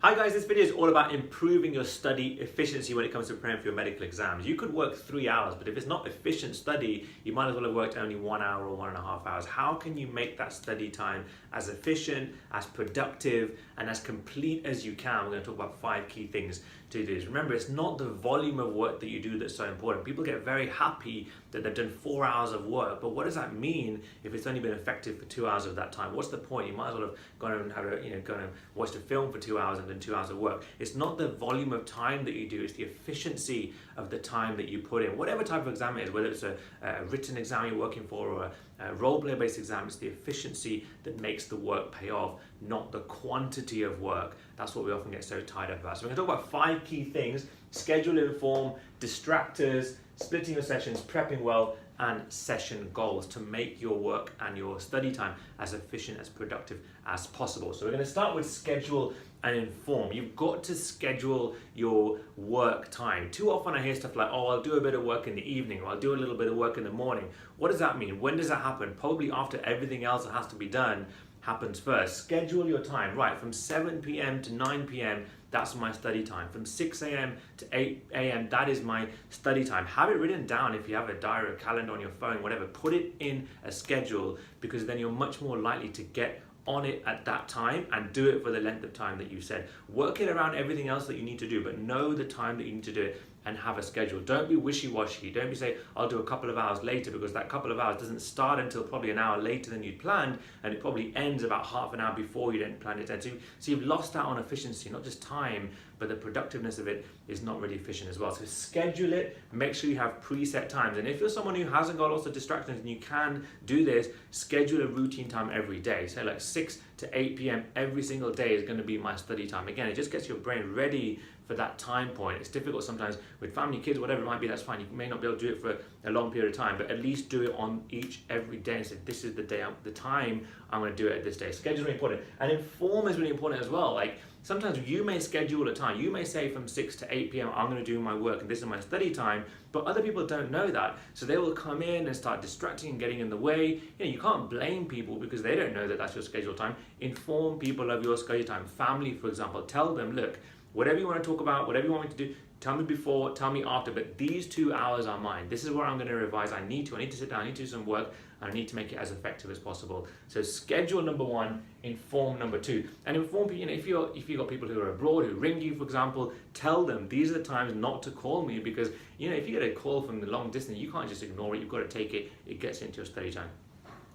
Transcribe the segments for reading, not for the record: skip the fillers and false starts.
Hi guys, this video is all about improving your study efficiency when it comes to preparing for your medical exams. You could work 3 hours, but if it's not efficient study, you might as well have worked only 1 hour or 1.5 hours. How can you make that study time as efficient, as productive, and as complete as you can? We're going to talk about 5 key things to do this. Remember, it's not the volume of work that you do that's so important. People get very happy that they've done 4 hours of work, but what does that mean if it's only been effective for 2 hours of that time? What's the point? You might as well have gone and gone and watched a film for 2 hours and done 2 hours of work. It's not the volume of time that you do, it's the efficiency of the time that you put in. Whatever type of exam it is, whether it's a written exam you're working for or a role play based exam, it's the efficiency that makes the work pay off, not the quantity of work. That's what we often get so tied up about. So we're going to talk about 5 key things: schedule, inform, distractors, splitting your sessions, prepping well, and session goals to make your work and your study time as efficient, as productive as possible. So we're going to start with schedule and inform. You've got to schedule your work time. Too often I hear stuff like, oh, I'll do a bit of work in the evening, or I'll do a little bit of work in the morning. What does that mean? When does that happen? Probably after everything else that has to be done happens first. Schedule your time. Right, from 7 p.m. to 9 p.m, that's my study time. From 6 a.m. to 8 a.m, that is my study time. Have it written down if you have a diary or calendar on your phone, whatever. Put it in a schedule, because then you're much more likely to get on it at that time and do it for the length of time that you said. Work it around everything else that you need to do, but know the time that you need to do it and have a schedule. Don't be wishy-washy. Don't be saying, I'll do a couple of hours later, because that couple of hours doesn't start until probably an hour later than you'd planned, and it probably ends about half an hour before you didn't plan it. So you've lost out on efficiency, not just time, but the productiveness of it is not really efficient as well. So schedule it, make sure you have preset times. And if you're someone who hasn't got lots of distractions and you can do this, schedule a routine time every day. Say like 6 to 8 p.m. every single day is going to be my study time. Again, it just gets your brain ready for that time point. It's difficult sometimes with family, kids, whatever it might be, that's fine. You may not be able to do it for a long period of time, but at least do it on every day and say, this is the day, the time I'm going to do it at this day. Schedule is really important. And inform is really important as well. Like, sometimes you may schedule a time. You may say from 6 to 8 p.m. I'm going to do my work and this is my study time, but other people don't know that. So they will come in and start distracting and getting in the way. You can't blame people because they don't know that that's your scheduled time. Inform people of your schedule time. Family, for example, tell them, look, whatever you want to talk about, whatever you want me to do, tell me before, tell me after, but these 2 hours are mine. This is where I'm going to revise. I need to sit down, I need to do some work, and I need to make it as effective as possible. So schedule number 1, inform number 2. And inform people, if you've got people who are abroad, who ring you, for example, tell them these are the times not to call me, because if you get a call from the long distance, you can't just ignore it, you've got to take it, it gets into your study time.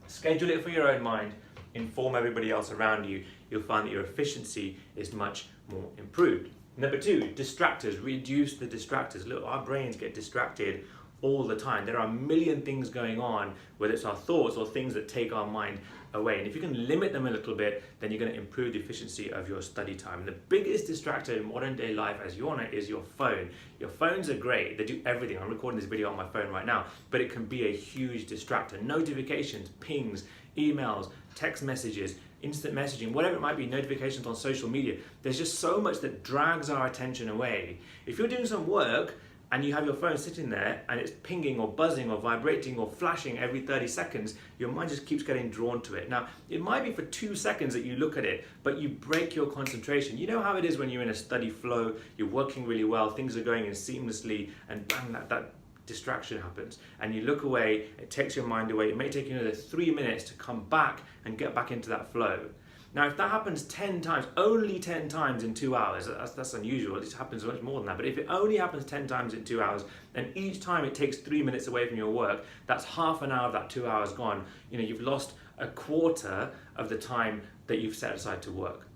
Schedule it for your own mind, inform everybody else around you. You'll find that your efficiency is much more improved. Number 2, distractors. Reduce the distractors. Look, our brains get distracted all the time. There are a million things going on, whether it's our thoughts or things that take our mind away. And if you can limit them a little bit, then you're going to improve the efficiency of your study time. And the biggest distractor in modern day life, as you know, is your phone. Your phones are great. They do everything. I'm recording this video on my phone right now, but it can be a huge distractor. Notifications, pings, emails, text messages, instant messaging, whatever it might be, notifications on social media. There's just so much that drags our attention away. If you're doing some work and you have your phone sitting there and it's pinging or buzzing or vibrating or flashing every 30 seconds, your mind just keeps getting drawn to it. Now, it might be for 2 seconds that you look at it, but you break your concentration. You know how it is when you're in a study flow, you're working really well, things are going in seamlessly, and bang, that distraction happens and you look away, it takes your mind away. It may take you another 3 minutes to come back and get back into that flow. Now, if that happens 10 times, only 10 times in 2 hours, that's unusual. It happens much more than that. But if it only happens 10 times in 2 hours, and each time it takes 3 minutes away from your work, that's half an hour of that 2 hours gone. You've lost a quarter of the time that you've set aside to work.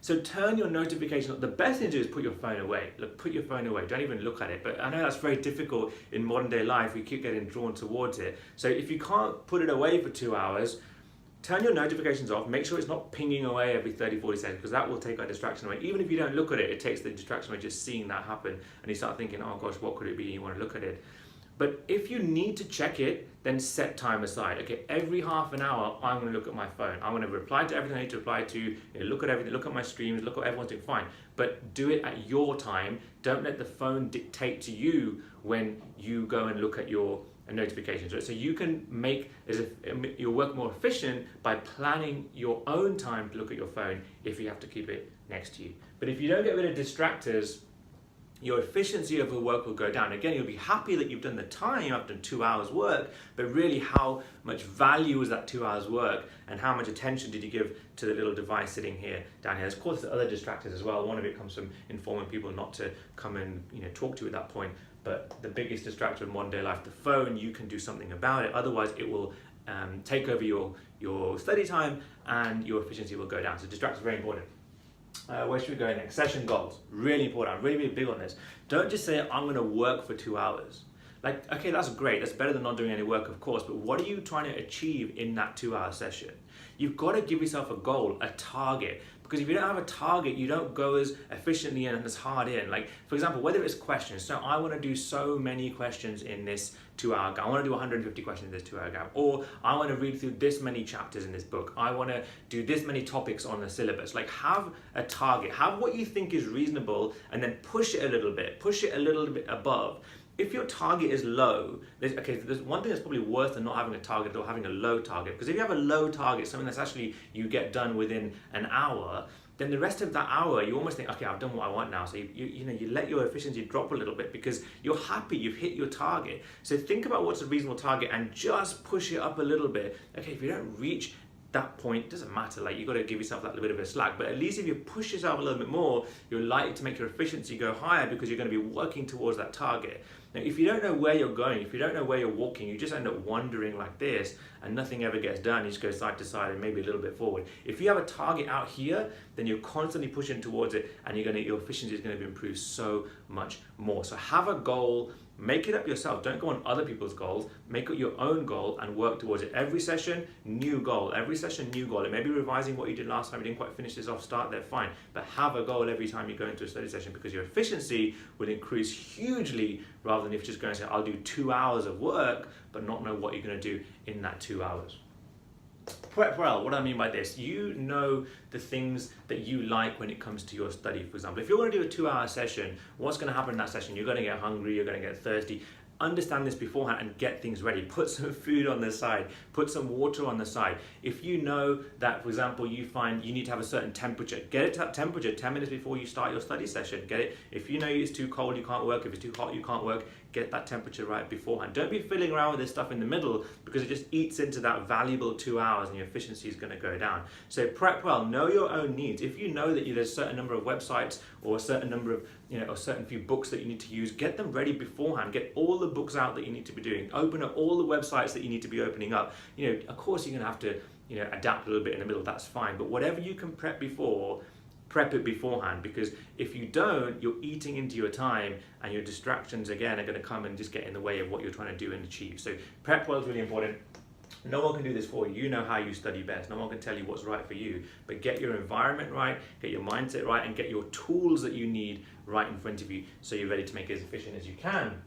So turn your notification. The best thing to do is put your phone away. Look, put your phone away. Don't even look at it. But I know that's very difficult in modern day life. We keep getting drawn towards it. So if you can't put it away for 2 hours, turn your notifications off. Make sure it's not pinging away every 30, 40 seconds, because that will take our distraction away. Even if you don't look at it, it takes the distraction away just seeing that happen. And you start thinking, oh gosh, what could it be? You want to look at it. But if you need to check it, then set time aside. Okay, every half an hour, I'm going to look at my phone. I'm going to reply to everything I need to reply to, look at everything, look at my streams, look at what everyone's doing, fine. But do it at your time. Don't let the phone dictate to you when you go and look at your and notifications. Right? So you can make your work more efficient by planning your own time to look at your phone if you have to keep it next to you. But if you don't get rid of distractors, your efficiency of the work will go down. Again, you'll be happy that you've done the time, I've done 2 hours work, but really how much value was that 2 hours work, and how much attention did you give to the little device sitting here, down here. Of course, there's other distractors as well. One of it comes from informing people not to come and talk to you at that point. But the biggest distractor in modern day life, the phone, you can do something about it. Otherwise, it will take over your study time and your efficiency will go down. So distractors are very important. Where should we go next? Session goals, really important. I'm really, really big on this. Don't just say, I'm going to work for 2 hours. Like, okay, that's great. That's better than not doing any work, of course. But what are you trying to achieve in that 2 hour session? You've got to give yourself a goal, a target. Because if you don't have a target, you don't go as efficiently and as hard in. Like, for example, whether it's questions. So I want to do so many questions in this 2 hour gap. I want to do 150 questions in this 2 hour gap. Or I want to read through this many chapters in this book. I want to do this many topics on the syllabus. Like, have a target. Have what you think is reasonable and then push it a little bit. Push it a little bit above. If your target is low, there's one thing that's probably worse than not having a target or having a low target. Because if you have a low target, something that's actually you get done within an hour, then the rest of that hour you almost think, okay, I've done what I want now. So you let your efficiency drop a little bit because you're happy, you've hit your target. So think about what's a reasonable target and just push it up a little bit. Okay, if you don't reach that point, doesn't matter, like, you've got to give yourself that little bit of a slack, but at least if you push yourself a little bit more, you're likely to make your efficiency go higher because you're going to be working towards that target. Now, if you don't know where you're going, if you don't know where you're walking, you just end up wandering like this and nothing ever gets done. You just go side to side and maybe a little bit forward. If you have a target out here, then you're constantly pushing towards it and your efficiency is going to be improved so much more. So have a goal, make it up yourself. Don't go on other people's goals. Make it your own goal and work towards it. Every session, new goal. Every session, new goal. It may be revising what you did last time. You didn't quite finish this off, start there, fine. But have a goal every time you go into a study session because your efficiency will increase hugely rather than if you're just going to say, I'll do 2 hours of work, but not know what you're going to do in that 2 hours. Prep well, what do I mean by this? You know the things that you like when it comes to your study. For example, if you're going to do a 2 hour session, what's going to happen in that session? You're going to get hungry, you're going to get thirsty. Understand this beforehand and get things ready. Put some food on the side, put some water on the side. If you know that, for example, you find you need to have a certain temperature, get it to that temperature 10 minutes before you start your study session. Get it. If you know it's too cold, you can't work. If it's too hot, you can't work. Get that temperature right beforehand. Don't be fiddling around with this stuff in the middle because it just eats into that valuable 2 hours and your efficiency is going to go down. So prep well, know your own needs. If you know that there's a certain number of websites or a certain number of, a certain few books that you need to use, get them ready beforehand. Get all the books out that you need to be doing. Open up all the websites that you need to be opening up. Of course you're going to have to, adapt a little bit in the middle, that's fine. But whatever you can prep before, prep it beforehand, because if you don't, you're eating into your time and your distractions again are going to come and just get in the way of what you're trying to do and achieve. So prep well is really important. No one can do this for you. You know how you study best. No one can tell you what's right for you, but get your environment right, get your mindset right, and get your tools that you need right in front of you so you're ready to make it as efficient as you can.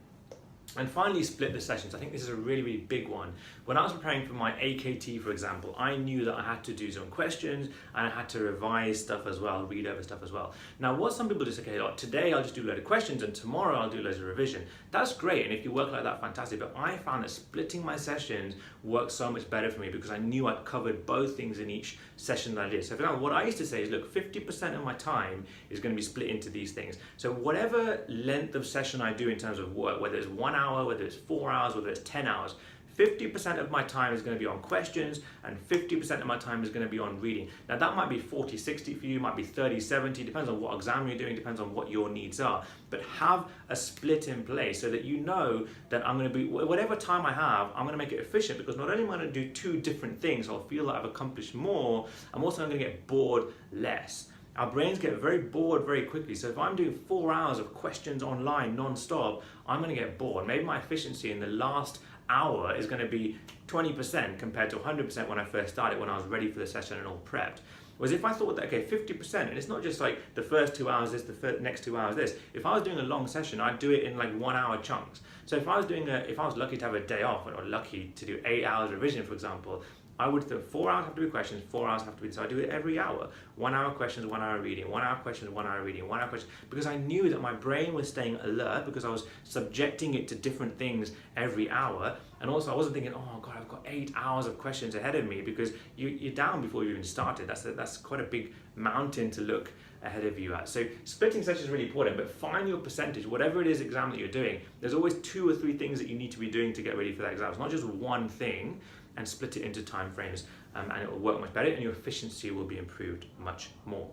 And finally, split the sessions. I think this is a really, really big one. When I was preparing for my AKT, for example, I knew that I had to do some questions and I had to revise stuff as well, read over stuff as well. Now, what some people just say, okay, like, today I'll just do a load of questions and tomorrow I'll do loads of revision. That's great, and if you work like that, fantastic. But I found that splitting my sessions worked so much better for me because I knew I'd covered both things in each session that I did. So for example, what I used to say is, look, 50% of my time is going to be split into these things. So whatever length of session I do in terms of work, whether it's 1 hour, whether it's 4 hours, whether it's 10 hours, 50% of my time is going to be on questions and 50% of my time is going to be on reading. Now that might be 40-60 for you, might be 30-70, depends on what exam you're doing, depends on what your needs are. But have a split in place so that you know that I'm going to be, whatever time I have, I'm going to make it efficient, because not only am I going to do 2 different things, I'll feel that I've accomplished more, I'm also going to get bored less. Our brains get very bored very quickly. So if I'm doing 4 hours of questions online non-stop, I'm going to get bored. Maybe my efficiency in the last hour is going to be 20% compared to 100% when I first started, when I was ready for the session and all prepped. Whereas if I thought that, okay, 50%, and it's not just like the first 2 hours this, the next 2 hours this. If I was doing a long session, I'd do it in like 1 hour chunks. So if I was lucky to have a day off, or lucky to do 8 hours revision, for example, I would think 4 hours have to be questions, 4 hours have to be, so I do it every hour. 1 hour questions, 1 hour reading, 1 hour questions, 1 hour reading, 1 hour questions, because I knew that my brain was staying alert because I was subjecting it to different things every hour. And also I wasn't thinking, oh God, I've got 8 hours of questions ahead of me, because you're down before you even started. That's quite a big mountain to look ahead of you at. So splitting sessions is really important, but find your percentage, whatever it is exam that you're doing, there's always 2 or 3 things that you need to be doing to get ready for that exam. It's not just one thing, and split it into time frames, and it will work much better, and your efficiency will be improved much more.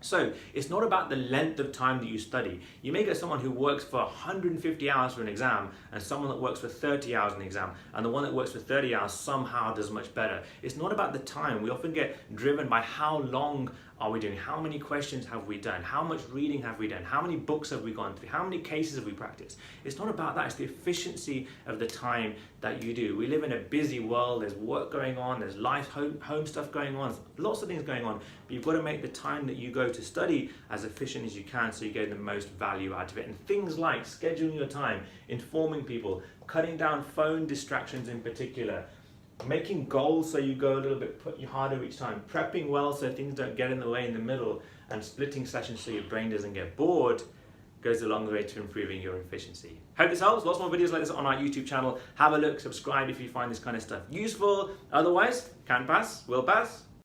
So it's not about the length of time that you study. You may get someone who works for 150 hours for an exam and someone that works for 30 hours in the exam, and the one that works for 30 hours somehow does much better. It's not about the time. We often get driven by how long are we doing, how many questions have we done, how much reading have we done, how many books have we gone through, how many cases have we practiced. It's not about that. It's the efficiency of the time that you do. We live in a busy world. There's work going on, there's life, home stuff going on, lots of things going on, but you've got to make the time that you go to study as efficient as you can so you get the most value out of it. And things like scheduling your time, informing people, cutting down phone distractions in particular, making goals so you go a little bit harder each time, prepping well so things don't get in the way in the middle, and splitting sessions so your brain doesn't get bored goes a long way to improving your efficiency. Hope this helps. Lots more videos like this on our YouTube channel. Have a look, subscribe if you find this kind of stuff useful. Otherwise, can pass, will pass.